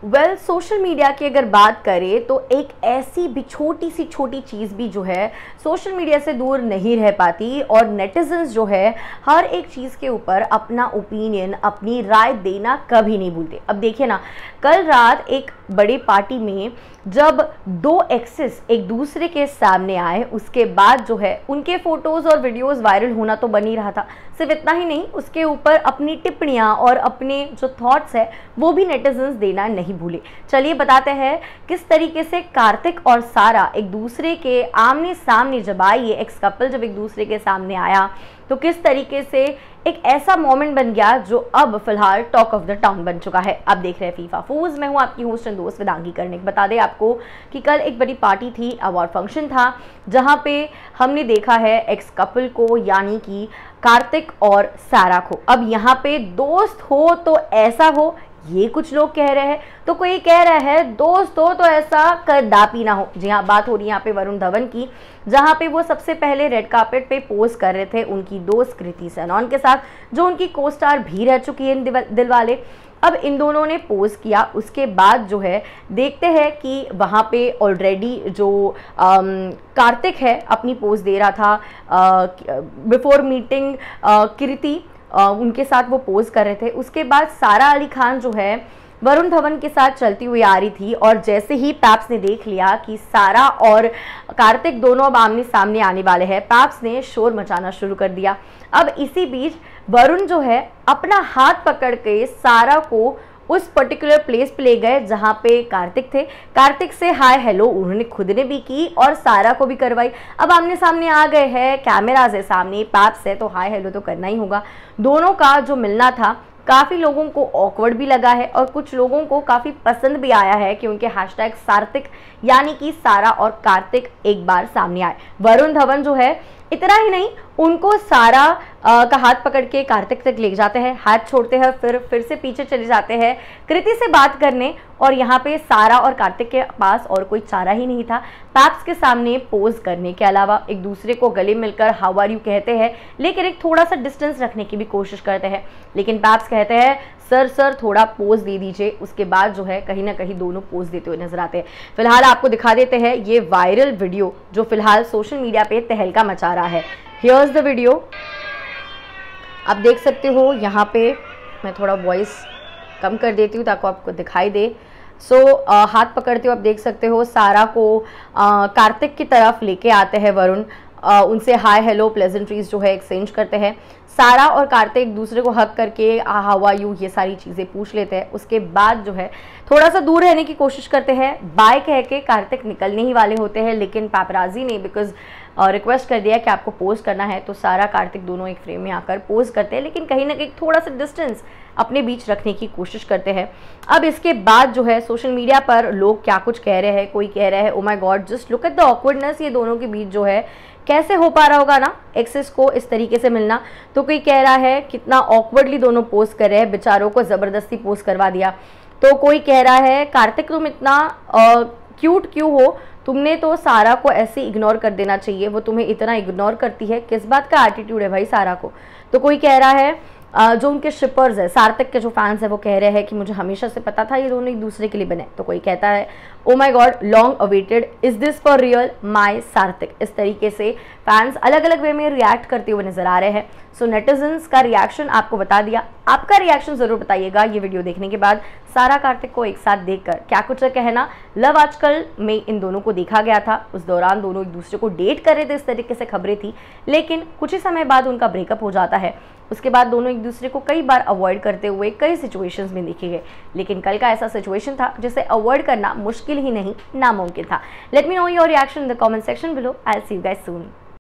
Well social media की अगर बात करें तो एक ऐसी भी छोटी चीज़ भी जो है सोशल मीडिया से दूर नहीं रह पाती और नेटिजन्स जो है हर एक चीज़ के ऊपर अपना ओपिनियन, अपनी राय देना कभी नहीं भूलते। अब देखिए ना, कल रात एक बड़ी पार्टी में जब दो एक्सेस एक दूसरे के सामने आए, उसके बाद जो है उनके फोटोज़ और वीडियोज़ वायरल होना तो बन ही रहा था। सिर्फ इतना ही नहीं, उसके ऊपर अपनी टिप्पणियाँ और अपने जो थॉट्स है वो भी नेटिजन्स देना नहीं भूले। चलिए बताते हैं किस तरीके से कार्तिक और सारा एक दूसरे के आमने सामने जब आए, ये एक्स कपल जब एक दूसरे के सामने आया तो किस तरीके से एक ऐसा मोमेंट बन गया जो अब फिलहाल टॉक ऑफ द टाउन बन चुका है। आप देख रहे हैं फीफा फूज, मैं हूं आपकी होस्ट एंड दोस्त वेदांगी कर्णिक। बता दें आपको कि कल एक बड़ी पार्टी थी, अवार्ड फंक्शन था, जहां पे हमने देखा है एक्स कपल को यानी कि कार्तिक और सारा को। अब यहाँ पे दोस्त हो तो ऐसा हो, ये कुछ लोग कह रहे हैं, तो कोई कह रहा है दोस्त हो तो ऐसा कदापि ना हो। जी हाँ, बात हो रही है यहाँ पे वरुण धवन की, जहाँ पे वो सबसे पहले रेड कार्पेट पे पोज कर रहे थे उनकी दोस्त कृति सेनन के साथ, जो उनकी को स्टार भी रह चुकी है दिलवाले। अब इन दोनों ने पोज किया, उसके बाद जो है देखते हैं कि वहाँ पे ऑलरेडी जो कार्तिक है अपनी पोज दे रहा था बिफोर मीटिंग कृति, उनके साथ वो पोज कर रहे थे। उसके बाद सारा अली खान जो है वरुण धवन के साथ चलती हुई आ रही थी और जैसे ही पैप्स ने देख लिया कि सारा और कार्तिक दोनों अब आमने सामने आने वाले हैं, पैप्स ने शोर मचाना शुरू कर दिया। अब इसी बीच वरुण जो है अपना हाथ पकड़ के सारा को उस पर्टिकुलर प्लेस पे ले गए जहाँ पे कार्तिक थे। कार्तिक से हाय हेलो उन्होंने खुद ने भी की और सारा को भी करवाई। अब आमने सामने आ गए हैं, कैमराज है सामने, पैप्स है, तो हाय हेलो तो करना ही होगा। दोनों का जो मिलना था काफ़ी लोगों को ऑकवर्ड भी लगा है और कुछ लोगों को काफ़ी पसंद भी आया है कि उनके हैशटैग सार्तिक यानी कि सारा और कार्तिक एक बार सामने आए। वरुण धवन जो है इतना ही नहीं, उनको सारा का हाथ पकड़ के कार्तिक तक ले जाते हैं, हाथ छोड़ते हैं, फिर से पीछे चले जाते हैं कृति से बात करने। और यहाँ पे सारा और कार्तिक के पास और कोई चारा ही नहीं था पैप्स के सामने पोज करने के अलावा। एक दूसरे को गले मिलकर हाउ आर यू कहते हैं, लेकिन एक थोड़ा सा डिस्टेंस रखने की भी कोशिश करते हैं, लेकिन पैप्स कहते हैं सर थोड़ा पोज दे दीजिए। उसके बाद जो है कहीं ना कहीं दोनों पोज देते हुए नजर आते हैं। फिलहाल आपको दिखा देते हैं ये वायरल वीडियो जो फिलहाल सोशल मीडिया पे तहलका मचा रहा है। हियर्स द वीडियो, आप देख सकते हो। यहाँ पे मैं थोड़ा वॉइस कम कर देती हूँ ताकि आपको दिखाई दे। हाथ पकड़ते हो, आप देख सकते हो सारा को कार्तिक की तरफ लेके आते हैं वरुण, उनसे हाय हेलो प्लेजेंट्रीज जो है एक्सचेंज करते हैं। सारा और कार्तिक एक दूसरे को हक करके हाउ आर यू ये सारी चीज़ें पूछ लेते हैं। उसके बाद जो है थोड़ा सा दूर रहने की कोशिश करते हैं, बाय कह के कार्तिक निकलने ही वाले होते हैं, लेकिन पैपराजी ने बिकॉज रिक्वेस्ट कर दिया कि आपको पोज करना है, तो सारा कार्तिक दोनों एक फ्रेम में आकर पोज करते हैं, लेकिन कहीं ना कहीं थोड़ा सा डिस्टेंस अपने बीच रखने की कोशिश करते हैं। अब इसके बाद जो है सोशल मीडिया पर लोग क्या कुछ कह रहे हैं, कोई कह रहा है oh my God just look at the awkwardness, ये दोनों के बीच जो है कैसे हो पा रहा होगा ना एक्सेस को इस तरीके से मिलना। तो कोई कह रहा है कितना ऑकवर्डली दोनों पोस्ट कर रहे हैं, बेचारों को ज़बरदस्ती पोस्ट करवा दिया। तो कोई कह रहा है कार्तिक तुम इतना क्यूट क्यों हो, तुमने तो सारा को ऐसे इग्नोर कर देना चाहिए, वो तुम्हें इतना इग्नोर करती है, किस बात का एटीट्यूड है भाई सारा को। तो कोई कह रहा है जो उनके शिपर्स है, सार्थक के जो फैंस है, वो कह रहे हैं कि मुझे हमेशा से पता था ये दोनों एक दूसरे के लिए बने। तो कोई कहता है oh my God long awaited, is this for real my सार्थक। इस तरीके से फैंस अलग अलग वे में रिएक्ट करते हुए नजर आ रहे हैं। सो नेटिजन्स का रिएक्शन आपको बता दिया, आपका रिएक्शन जरूर बताइएगा ये वीडियो देखने के बाद। सारा कार्तिक को एक साथ देखकर क्या कुछ है कहना। लव आजकल में इन दोनों को देखा गया था, उस दौरान दोनों एक दूसरे को डेट कर रहे थे, इस तरीके से खबरें थी, लेकिन कुछ ही समय बाद उनका ब्रेकअप हो जाता है। उसके बाद दोनों एक दूसरे को कई बार अवॉइड करते हुए कई सिचुएशंस में देखे गए, लेकिन कल का ऐसा सिचुएशन था जिसे अवॉइड करना मुश्किल ही नहीं नामुमकिन था। Let me know your reaction in the comment section below. I will see you guys soon.